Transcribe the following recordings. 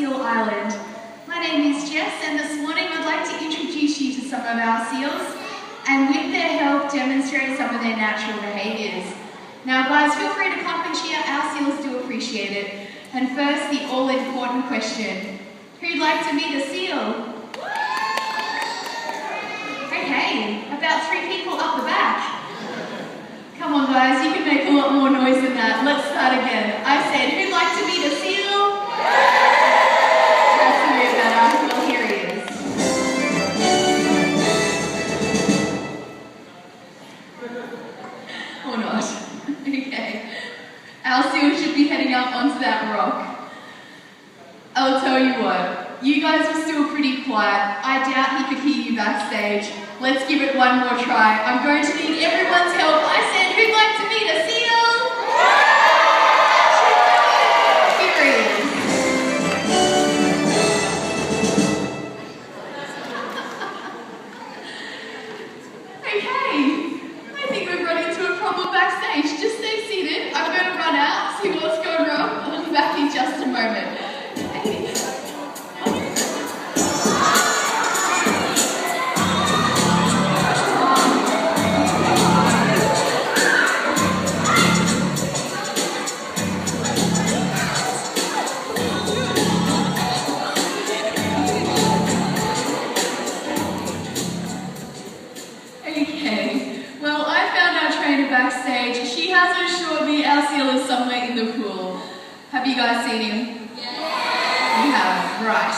Seal Island. My name is Jess, and this morning I'd like to introduce you to some of our seals and with their help demonstrate some of their natural behaviours. Now guys, feel free to clap and cheer, our seals do appreciate it. And first, the all-important question. Who'd like to meet a seal? Okay, about 3 people up the back. Come on guys, you can make a lot more noise than that. Let's start again. I said, who'd like to meet a seal? That's a bit better. Well, here he is. Or not. Okay. Our seal should be heading up onto that rock. I'll tell you what, you guys were still pretty quiet. I doubt he could hear you backstage. Let's give it one more try. I'm going to need everyone's help. I said, who'd like to meet a seal? Here he is. Okay, I think we've run into a problem backstage. Just stay seated. I'm going to run out, see what's going wrong. I'll be back in just a moment. Backstage. She has assured me our seal is somewhere in the pool. Have you guys seen him? Yeah. You have, right.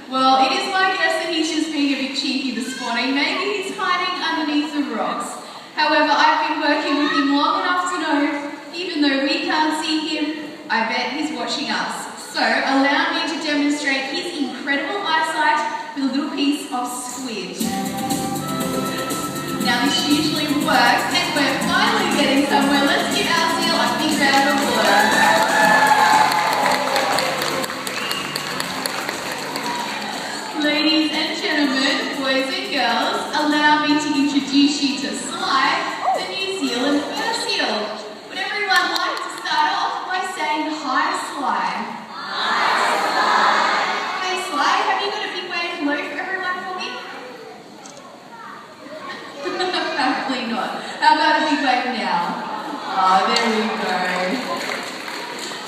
Well, it is my guess that he's just being a bit cheeky this morning. Maybe he's hiding underneath the rocks. However, I've been working with him long enough to know, even though we can't see him, I bet he's watching us. So, allow me to demonstrate his incredible eyesight with a little piece of squid. Now this usually works, and we're finally getting somewhere. Let's give our seal a big round of applause. Ladies and gentlemen, boys and girls, allow me to introduce you to Sly, the New Zealand fur seal. Would everyone like to start off by saying hi, Sly? Hi, Sly. Hey, Sly, have you got a big wave low for everyone for me? Apparently not. How about a big wave now? Oh, there we go.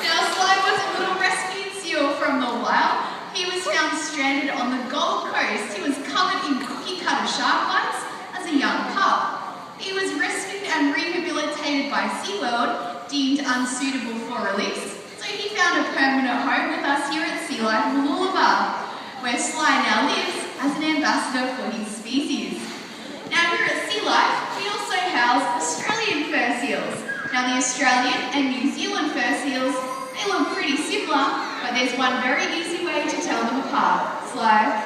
Now, Sly was a little rescued seal from the wild. He was found stranded on the Gold Coast. He was covered in cookie-cutter shark bites as a young pup. He was rescued and rehabilitated by SeaWorld, deemed unsuitable for release. So he found a permanent home with us here at Sea Life Mooloolaba, where Sly now lives as an ambassador for his species. Now here at Sea Life, we also house Australian fur seals. Now the Australian and New Zealand fur seals, they look pretty similar, but there's one very easy way to tell them apart. Sly.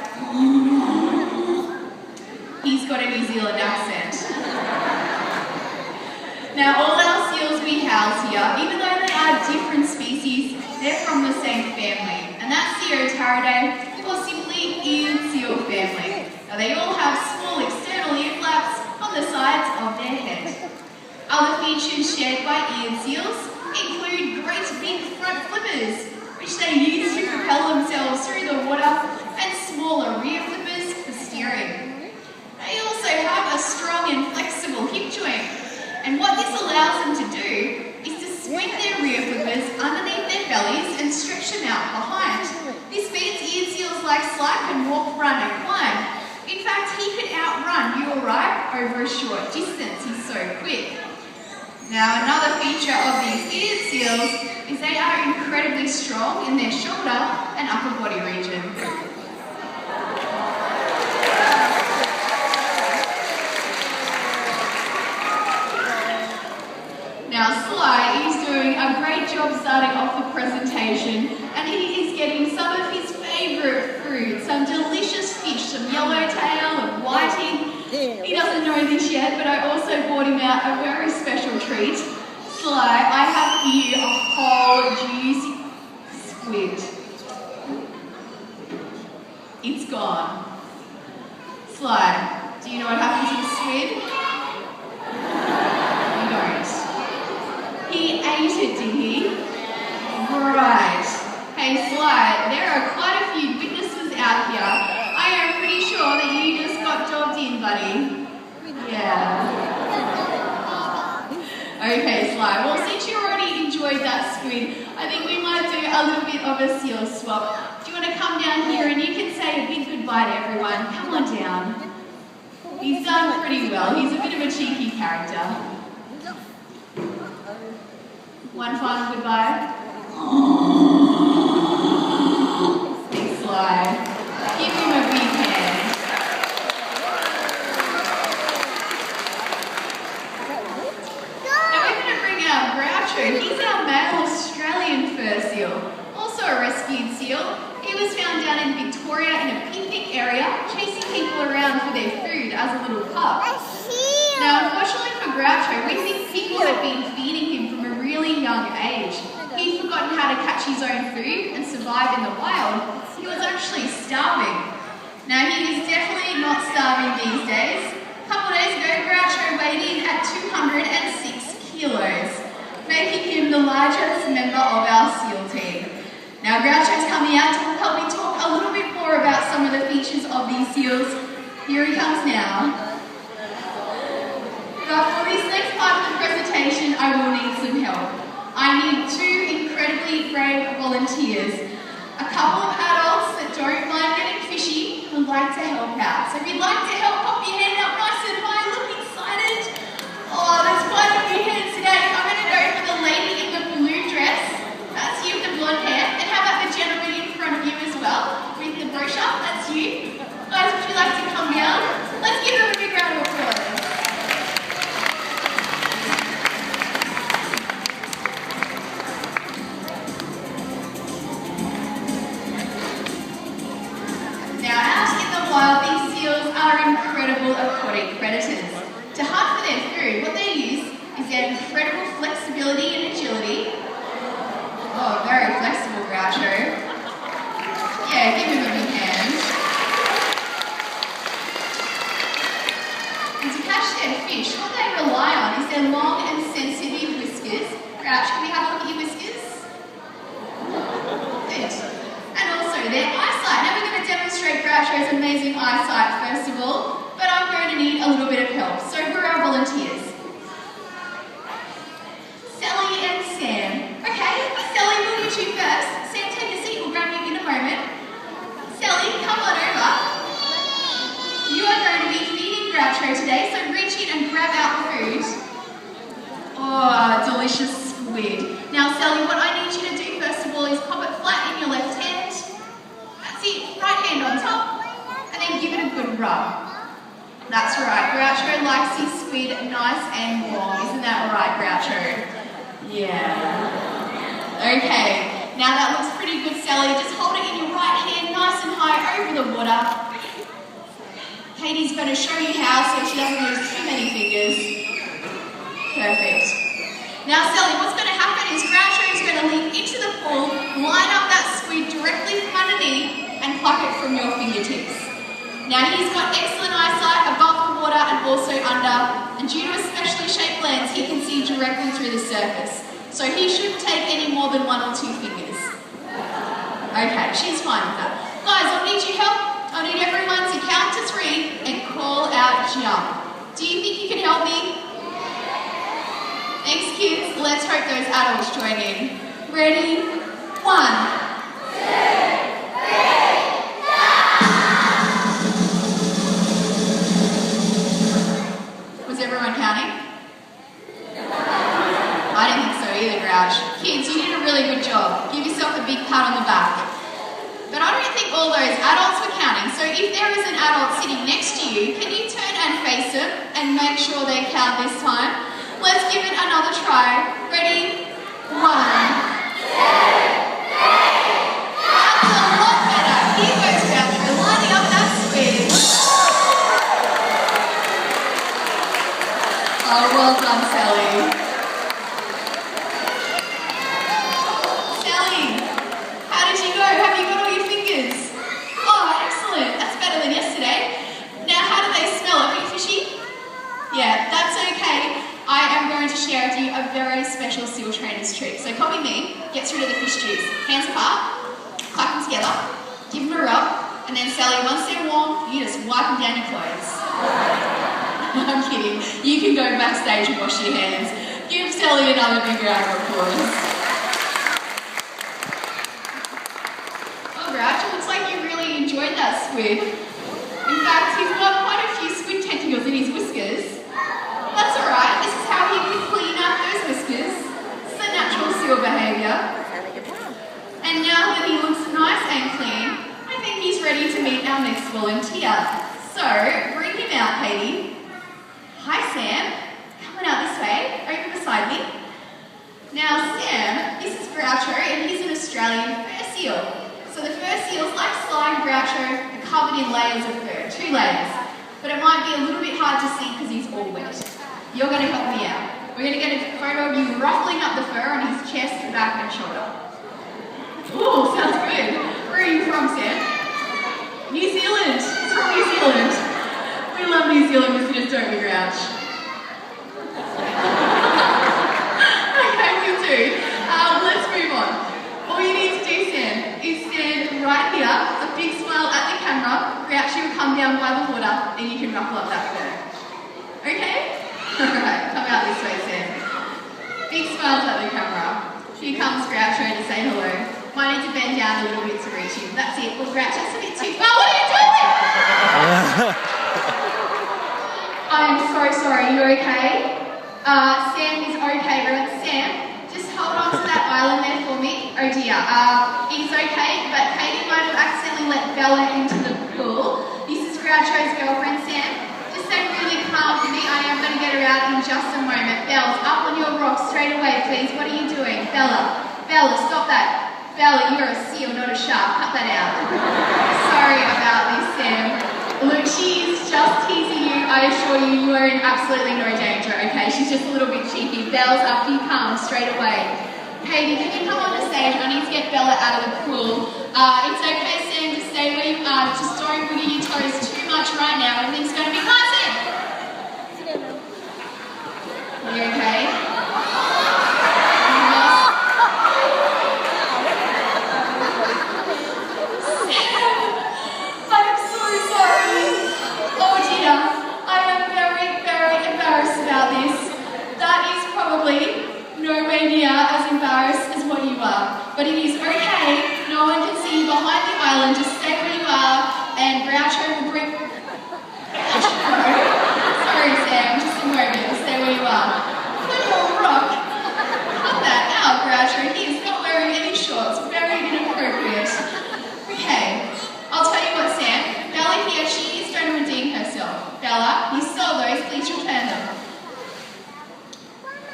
He's got a New Zealand accent. Now all our seals we house here, even though they are different species, they're from the same family. And that's the Otaridae, or simply eared seal family. Now they all have small external ear flaps on the sides of their head. Other features shared by eared seals include great big front flippers, which they use to propel themselves through the water, and smaller rear flippers for steering. They also have a strong and flexible hip joint, and what this allows them to do is to swing their rear flippers underneath their bellies and stretch them out behind. This means eared seals like Sly can walk, run and climb. In fact, he could outrun you or I over a short distance. He's so quick. Now, another feature of these eared seals is they are incredibly strong in their shoulder and upper body region. Now, Sly is doing a great job starting off the presentation, and he is getting some of his favourite food, some delicious fish, some yellowtail and whiting. He doesn't know this yet, but I also bought him out a very special treat. Sly, I have for you a whole juicy squid. It's gone. Sly, do you know what happens to the squid? You don't. He ate it, did he? Right. Hey Sly, there are quite a few witnesses out here. I am pretty sure that you just got jobbed in, buddy. Yeah. Okay, Sly. Well, since you already enjoyed that squid, I think we might do a little bit of a seal swap. Do you want to come down here and you can say a big goodbye to everyone? Come on down. He's done pretty well. He's a bit of a cheeky character. One final goodbye. Big Sly. Give him a big hand. Now we're going to bring out Groucho. He's our male Australian fur seal. Also a rescued seal. He was found down in Victoria in a picnic area, chasing people around for their food as a little pup. Now, unfortunately for Groucho, we think people had been feeding him from a really young age. He'd forgotten how to catch his own food and survive in the wild. He was actually starving. Now, he is definitely not starving these days. A couple of days ago, Groucho weighed in at 206 kilos, making him the largest member of our SEAL team. Now, Groucho's coming out to help me talk a little bit more about some of the features of these seals. Here he comes now. But for this next part of the presentation, I will need some help. I need two incredibly brave volunteers. A couple of adults that don't mind getting fishy who'd like to help out. So if you'd like to help, pop your hand up nice and high. Look excited. Oh, there's quite a few hands today. I'm going to go for the lady in the blue dress. That's you with the blonde hair. And how about the gentleman in front of you as well with the brochure? That's you. Guys, would you like to come down? Let's give them a big round of applause. These seals are incredible aquatic predators. To hunt for their food, what they use is their incredible flexibility and agility. Oh, very flexible, Groucho. Yeah, give him a big hand. And to catch their fish, what they rely on is their long and sensitive whiskers. Grouch, can we have a look at your whiskers? Good. And also their eyesight. Now we're going to demonstrate Groucho's amazing eyesight first of all, but I'm going to need a little bit of help. So who are our volunteers? Sally and Sam. Okay, Sally, we'll get you first. Sam, take a seat. We'll grab you in a moment. Sally, come on over. You are going to be feeding Groucho today, so reach in and grab out the food. Oh, delicious squid. Now, Sally, what I need you to do first of all is pop it flat in your left hand. Right hand on top, and then give it a good rub. That's right, Groucho likes his squid nice and warm. Isn't that right, Groucho? Yeah. Okay, now that looks pretty good, Sally. Just hold it in your right hand nice and high over the water. Katie's going to show you how so she doesn't lose too many fingers. Perfect. Now, Sally, what's going to happen is Groucho is going to leap into the pool, line up that squid directly from underneath, and pluck it from your fingertips. Now he's got excellent eyesight above the water and also under, and due to a specially shaped lens, he can see directly through the surface. So he shouldn't take any more than 1 or 2 fingers. Okay, she's fine with that. Guys, I'll need your help. I need everyone to count to 3 and call out jump. Do you think you can help me? Thanks, kids. Let's hope those adults join in. Ready? 1, 2, 3. Was everyone counting? I didn't think so either, Grouch. Kids, you did a really good job. Give yourself a big pat on the back. But I don't think all those adults were counting, so if there is an adult sitting next to you, can you turn and face them and make sure they count this time? Let's give it another try. Ready? 1, 2, 3. That's a lot better. Here goes Groucho, lining up that squid. Oh, well done, Sally. Sally, how did you go? Have you got all your fingers? Oh, excellent. That's better than yesterday. Now, how do they smell? A bit fishy? Yeah, that's okay. I am going to share with you a very special SEAL trainer's trick. So copy me, get rid of the fish juice. Hands apart. Sally, once they're warm, you just wipe them down your clothes. I'm kidding. You can go backstage and wash your hands. Give Sally another big round of applause. Oh, Grouch, it looks like you really enjoyed that squid. In fact, he's got quite a few squid tentacles in his whiskers. That's alright, this is how he can clean up those whiskers. It's a natural seal behaviour. And now that he looks nice and clean, I think he's ready to meet our next volunteer. So, bring him out, Katie. Hi, Sam. Come on out this way, over beside me. Now, Sam, this is Groucho, and he's an Australian fur seal. So the fur seals, like Sly and Groucho, are covered in layers of fur, 2 layers. But it might be a little bit hard to see because he's all wet. You're going to help me out. We're going to get a photo of you ruffling up the fur on his chest, back and shoulder. Ooh, sounds good. Where are you from, Sam? New Zealand. It's from New Zealand. We love New Zealand visitors, don't we, Grouch? Okay, we do. Let's move on. All you need to do, Sam, is stand right here, a big smile at the camera. Grouchy will come down by the water and you can ruffle up that fur. Okay? Alright, come out this way, Sam. Big smiles at the camera. Here comes Groucho to say hello. Might need to bend down a little bit to reach him. That's it. Well, Grouch, that's a bit too far. What are you doing? I'm so sorry. You okay? Sam is okay. Sam, just hold on to that island there for me. Oh dear. He's okay, but Katie might have accidentally let Bella into the pool. This is Groucho's girlfriend, Sam. Just stay really calm for me. I am going to get her out in just a moment. Bells, up on your rock straight away, please. What are you doing? Bella, stop that. Bella, you're a seal, not a shark. Cut that out. Sorry about this, Sam. Look, she is just teasing you. I assure you, you are in absolutely no danger, okay? She's just a little bit cheeky. Bells, up you come, straight away. Katie, can you come on the stage? I need to get Bella out of the pool. It's okay, Sam, to stay where you are. Just don't wiggle your toes too much right now. Everything's going to be fine, Sam. Are you okay? Nowhere near as embarrassed as what you are. But it is okay. No one can see you behind the island. Just stay where you are and Groucho will bring... Sorry, Sam. Just a moment. Stay where you are. Good old rock. Cut that out, Groucho. He is not wearing any shorts. Very inappropriate. Okay. I'll tell you what, Sam. Bella here, she is going to redeem herself. Bella, you saw those. Please return them.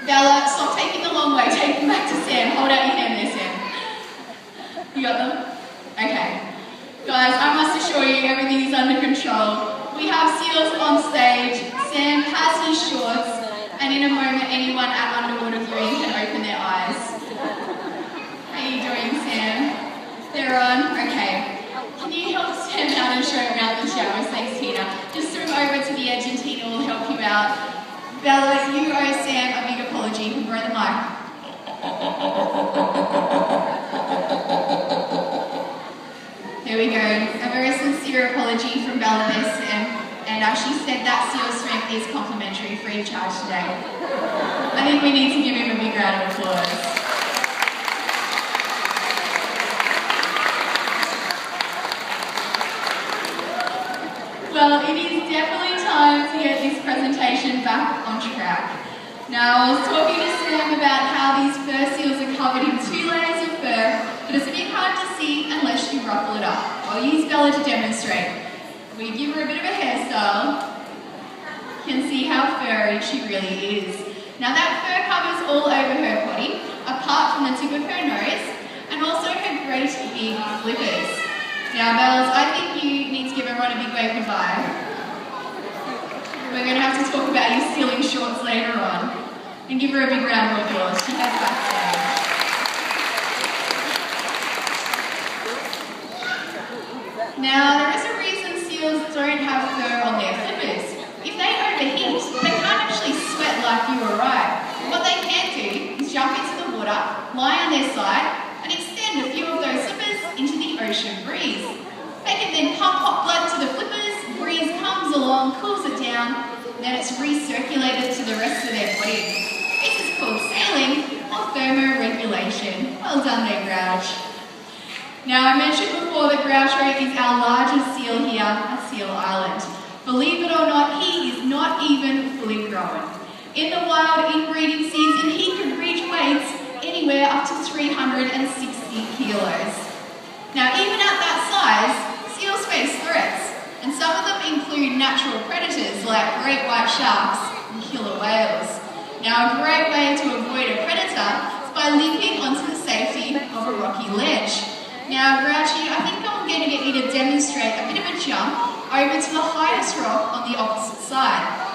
Bella, stop taking the long way. Take them back to Sam. Hold out your hand there, Sam. You got them? Okay. Guys, I must assure you everything is under control. We have seals on stage. Sam has his shorts. And in a moment, anyone at underwater viewing can open their eyes. How are you doing, Sam? They're on? Okay. Can you help Sam out and show around the showers? Thanks, Tina. Just swim over to the edge and Tina will help you out. Bella, you owe Sam a big apology. You can borrow the mic. There we go. A very sincere apology from Bella there, Sam. And she said that seal strength is complimentary, free of charge today. I think we need to give him a big round of applause. Well, it is definitely time to get this presentation back on track. Now, I was talking to Sam about how these fur seals are covered in 2 layers of fur, but it's a bit hard to see unless you ruffle it up. I'll use Bella to demonstrate. We give her a bit of a hairstyle. You can see how furry she really is. Now that fur covers all over her body, apart from the tip of her nose, and also her great big flippers. Now, Bells, I think you need to give everyone a big wave goodbye. We're going to have to talk about your stealing shorts later on. And give her a big round of applause. She has backstage. Now, there is a reason seals don't have fur on their flippers. If they overheat, they can't actually sweat like you or I. What they can do is jump into the water, lie on their side, and extend a few of those flippers into the ocean breeze. They can then pop, pop, along, cools it down, and then it's recirculated to the rest of their body. This is called sailing or thermoregulation. Well done there, Grouch. Now, I mentioned before that Groucho is our largest seal here at Seal Island. Believe it or not, he is not even fully grown. In the wild inbreeding season, he could reach weights anywhere up to 360 kilos. Now, even at that size, seals face threats, and some of them include natural predators like great white sharks and killer whales. Now, a great way to avoid a predator is by leaping onto the safety of a rocky ledge. Now, Grouchy, I think I'm going to get you to demonstrate a bit of a jump over to the highest rock on the opposite side.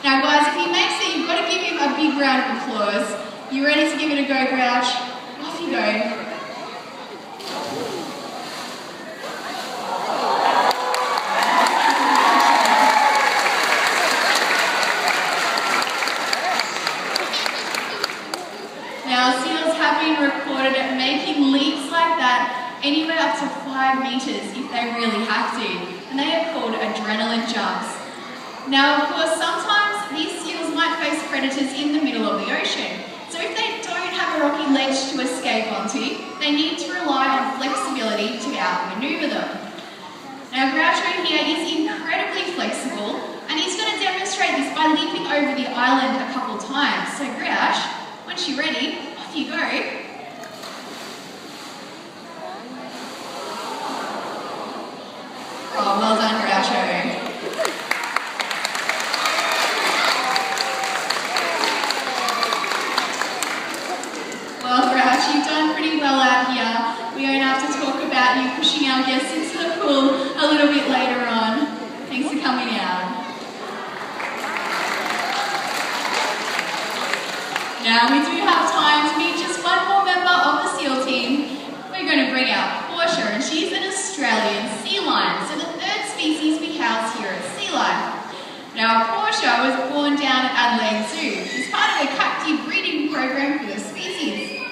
Now, guys, if he makes it, you've got to give him a big round of applause. You ready to give it a go, Grouch? Off you go. Recorded at making leaps like that anywhere up to 5 meters if they really have to, and they are called adrenaline jumps. Now, of course, sometimes these seals might face predators in the middle of the ocean, so if they don't have a rocky ledge to escape onto, they need to rely on flexibility to outmaneuver them. Now, Groucho here is incredibly flexible, and he's going to demonstrate this by leaping over the island a couple times. So, Grouch, once you're ready, off you go. Oh, well done, Groucho. Well, Grouch, you've done pretty well out here. We won't have to talk about you pushing our guests into the pool a little bit later on. Thanks for coming out. Now, we do have time to meet just one more member of the SEAL team. We're going to bring out Portia, and she's an Australian sea lion, so the third species we house here at Sea Life. Now, Portia was born down at Adelaide Zoo. She's part of a captive breeding program for the species.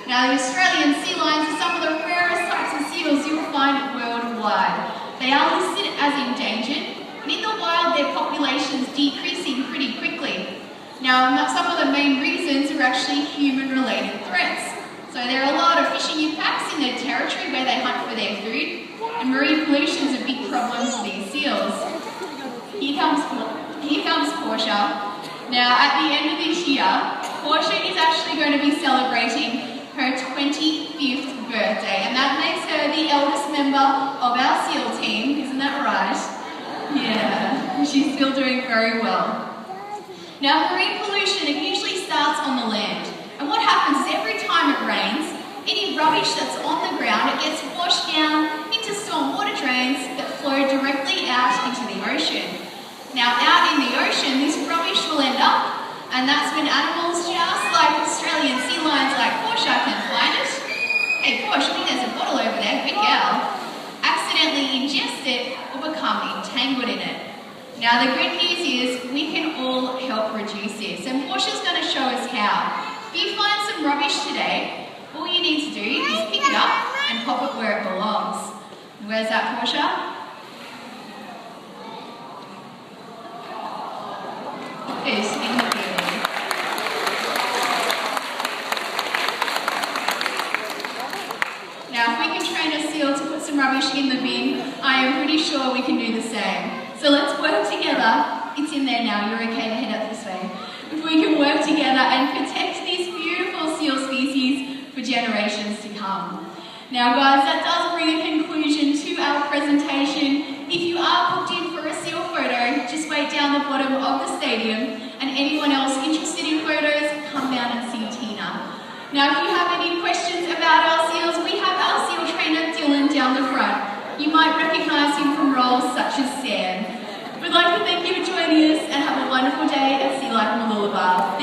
Now, the Australian sea lions are some of the rarest types of seals you'll find worldwide. They are listed as endangered, and in the wild their population's decreasing pretty quickly. Now, some of the main reasons are actually human-related threats. So there are a lot of fishing impacts in their territory where they hunt for their food, and marine pollution is a big problem for these seals. Here comes Portia. Now, at the end of this year, Portia is actually going to be celebrating her 25th birthday, and that makes her the eldest member of our SEAL team, isn't that right? Yeah, she's still doing very well. Now, marine pollution, it usually starts on the land. And what happens is every time it rains, any rubbish that's on the ground, it gets washed down into stormwater drains that flow directly out into the ocean. Now, out in the ocean, this rubbish will end up, and that's when animals just like Australian sea lions like Portia can find it. Hey, Portia, I think there's a bottle over there, good girl. Accidentally ingest it or become entangled in it. Now, the good news is we can all help reduce this, and Portia's going to show us how. If you find some rubbish today, all you need to do is pick it up and pop it where it belongs. Where's that, Portia? Who's in the bin? Now, if we can train a seal to put some rubbish in the bin, I am pretty sure we can do the same. So let's work together. It's in there now, you're okay to head up this way. If we can work together and protect this beautiful seal species for generations to come. Now, guys, that does bring a conclusion to our presentation. If you are booked in for a seal photo, just wait down the bottom of the stadium, and anyone else interested in photos, come down and see Tina. Now, if you have any questions about our seals, we have our seal trainer, Dylan, down the front. You might recognise him from roles such as Sam. We'd like to thank you for joining us and have a wonderful day at Sea Life Mooloolaba.